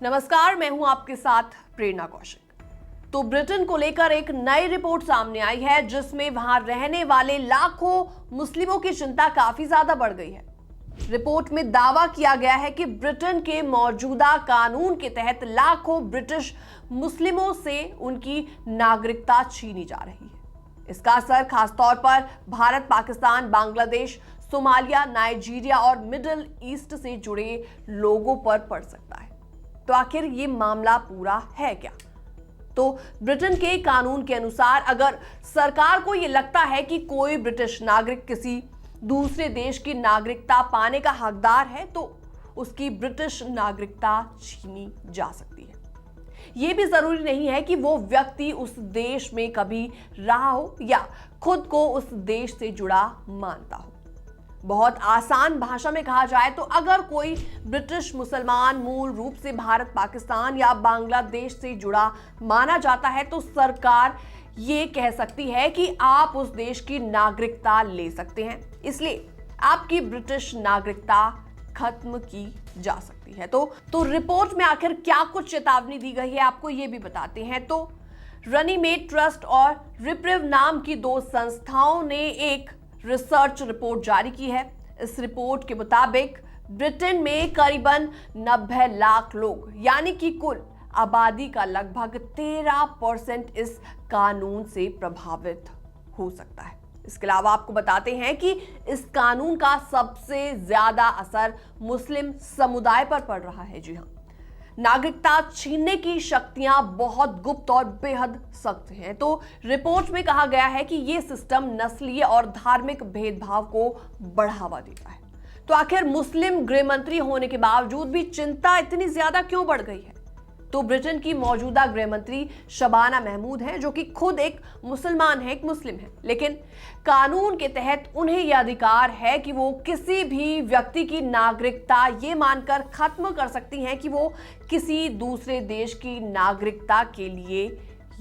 नमस्कार, मैं हूं आपके साथ प्रेरणा कौशिक। तो ब्रिटेन को लेकर एक नई रिपोर्ट सामने आई है जिसमें वहां रहने वाले लाखों मुस्लिमों की चिंता काफी ज्यादा बढ़ गई है। रिपोर्ट में दावा किया गया है कि ब्रिटेन के मौजूदा कानून के तहत लाखों ब्रिटिश मुस्लिमों से उनकी नागरिकता छीनी जा रही है। इसका असर खासतौर पर भारत, पाकिस्तान, बांग्लादेश, सोमालिया, नाइजीरिया और मिडिल ईस्ट से जुड़े लोगों पर पड़ सकता है। तो आखिर ये मामला पूरा है क्या? तो ब्रिटेन के कानून के अनुसार अगर सरकार को यह लगता है कि कोई ब्रिटिश नागरिक किसी दूसरे देश की नागरिकता पाने का हकदार है तो उसकी ब्रिटिश नागरिकता छीनी जा सकती है। यह भी जरूरी नहीं है कि वो व्यक्ति उस देश में कभी रहा हो या खुद को उस देश से जुड़ा मानता हो। बहुत आसान भाषा में कहा जाए तो अगर कोई ब्रिटिश मुसलमान मूल रूप से भारत, पाकिस्तान या बांग्लादेश से जुड़ा माना जाता है तो सरकार ये कह सकती है कि आप उस देश की नागरिकता ले सकते हैं, इसलिए आपकी ब्रिटिश नागरिकता खत्म की जा सकती है। तो रिपोर्ट में आखिर क्या कुछ चेतावनी दी गई है, आपको ये भी बताते हैं। तो रनीमेड ट्रस्ट और रिप्रिव नाम की दो संस्थाओं ने एक रिसर्च रिपोर्ट जारी की है। इस रिपोर्ट के मुताबिक ब्रिटेन में करीबन 90 लाख लोग यानी कि कुल आबादी का लगभग 13% इस कानून से प्रभावित हो सकता है। इसके अलावा आपको बताते हैं कि इस कानून का सबसे ज्यादा असर मुस्लिम समुदाय पर पड़ रहा है। जी हां, नागरिकता छीनने की शक्तियां बहुत गुप्त और बेहद सख्त हैं। तो रिपोर्ट में कहा गया है कि यह सिस्टम नस्लीय और धार्मिक भेदभाव को बढ़ावा देता है। तो आखिर मुस्लिम गृह मंत्री होने के बावजूद भी चिंता इतनी ज्यादा क्यों बढ़ गई है? तो ब्रिटेन की मौजूदा गृह मंत्री शबाना महमूद हैं, जो कि खुद एक मुसलमान है, एक मुस्लिम है, लेकिन कानून के तहत उन्हें यह अधिकार है कि वो किसी भी व्यक्ति की नागरिकता ये मानकर खत्म कर सकती हैं कि वो किसी दूसरे देश की नागरिकता के लिए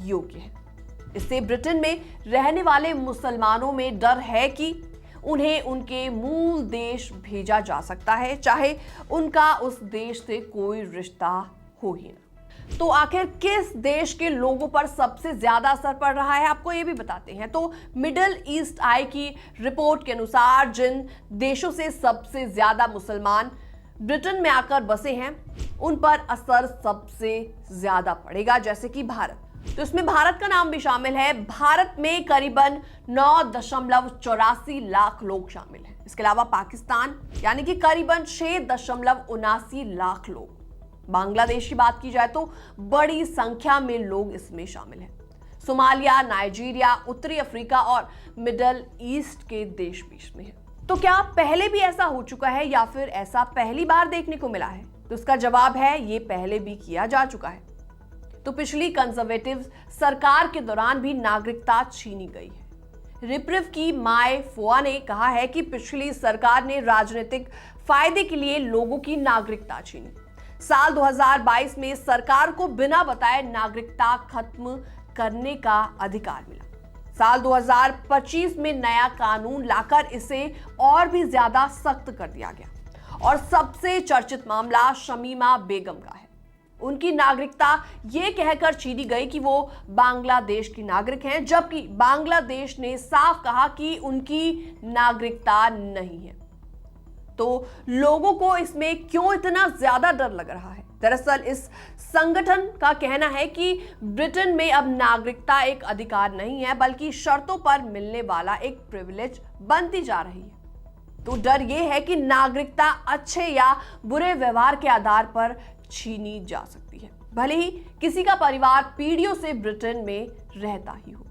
योग्य है। इससे ब्रिटेन में रहने वाले मुसलमानों में डर है कि उन्हें उनके मूल देश भेजा जा सकता है, चाहे उनका उस देश से कोई रिश्ता हो ही ना। तो आखिर किस देश के लोगों पर सबसे ज्यादा असर पड़ रहा है, आपको ये भी बताते हैं। तो मिडिल ईस्ट आई की रिपोर्ट के अनुसार जिन देशों से सबसे ज्यादा मुसलमान ब्रिटेन में आकर बसे हैं उन पर असर सबसे ज्यादा पड़ेगा, जैसे कि भारत। तो इसमें भारत का नाम भी शामिल है। भारत में करीबन 9.84 लाख लोग शामिल हैं। इसके अलावा पाकिस्तान यानी कि करीबन 6.79 लाख लोग। बांग्लादेश की बात की जाए तो बड़ी संख्या में लोग इसमें शामिल हैं। सोमालिया, नाइजीरिया, उत्तरी अफ्रीका और मिडिल ईस्ट के देश बीच में है। तो क्या पहले भी ऐसा हो चुका है या फिर ऐसा पहली बार देखने को मिला है? तो इसका जवाब है ये पहले भी किया जा चुका है। तो पिछली कंजर्वेटिव सरकार के दौरान भी नागरिकता छीनी गई है। रिप्रिव की माय फुआ ने कहा है कि पिछली सरकार ने राजनीतिक फायदे के लिए लोगों की नागरिकता छीनी। साल 2022 में सरकार को बिना बताए नागरिकता खत्म करने का अधिकार मिला। साल 2025 में नया कानून लाकर इसे और भी ज्यादा सख्त कर दिया गया। और सबसे चर्चित मामला शमीमा बेगम का है। उनकी नागरिकता ये कहकर छीनी गई कि वो बांग्लादेश की नागरिक हैं, जबकि बांग्लादेश ने साफ कहा कि उनकी नागरिकता नहीं है। तो लोगों को इसमें क्यों इतना ज्यादा डर लग रहा है? दरअसल इस संगठन का कहना है कि ब्रिटेन में अब नागरिकता एक अधिकार नहीं है बल्कि शर्तों पर मिलने वाला एक प्रिविलेज बनती जा रही है। तो डर यह है कि नागरिकता अच्छे या बुरे व्यवहार के आधार पर छीनी जा सकती है, भले ही किसी का परिवार पीढ़ियों से ब्रिटेन में रहता ही हो।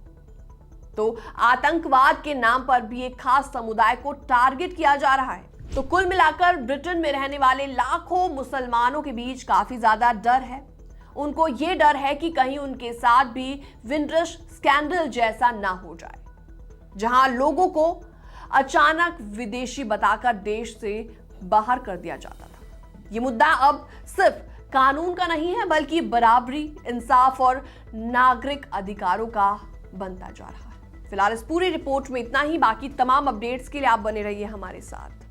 तो आतंकवाद के नाम पर भी एक खास समुदाय को टारगेट किया जा रहा है। तो कुल मिलाकर ब्रिटेन में रहने वाले लाखों मुसलमानों के बीच काफी ज्यादा डर है। उनको ये डर है कि कहीं उनके साथ भी विंड्रश स्कैंडल जैसा ना हो जाए, जहां लोगों को अचानक विदेशी बताकर देश से बाहर कर दिया जाता था। ये मुद्दा अब सिर्फ कानून का नहीं है बल्कि बराबरी, इंसाफ और नागरिक अधिकारों का बनता जा रहा है। फिलहाल इस पूरी रिपोर्ट में इतना ही। बाकी तमाम अपडेट्स के लिए आप बने रहिए हमारे साथ।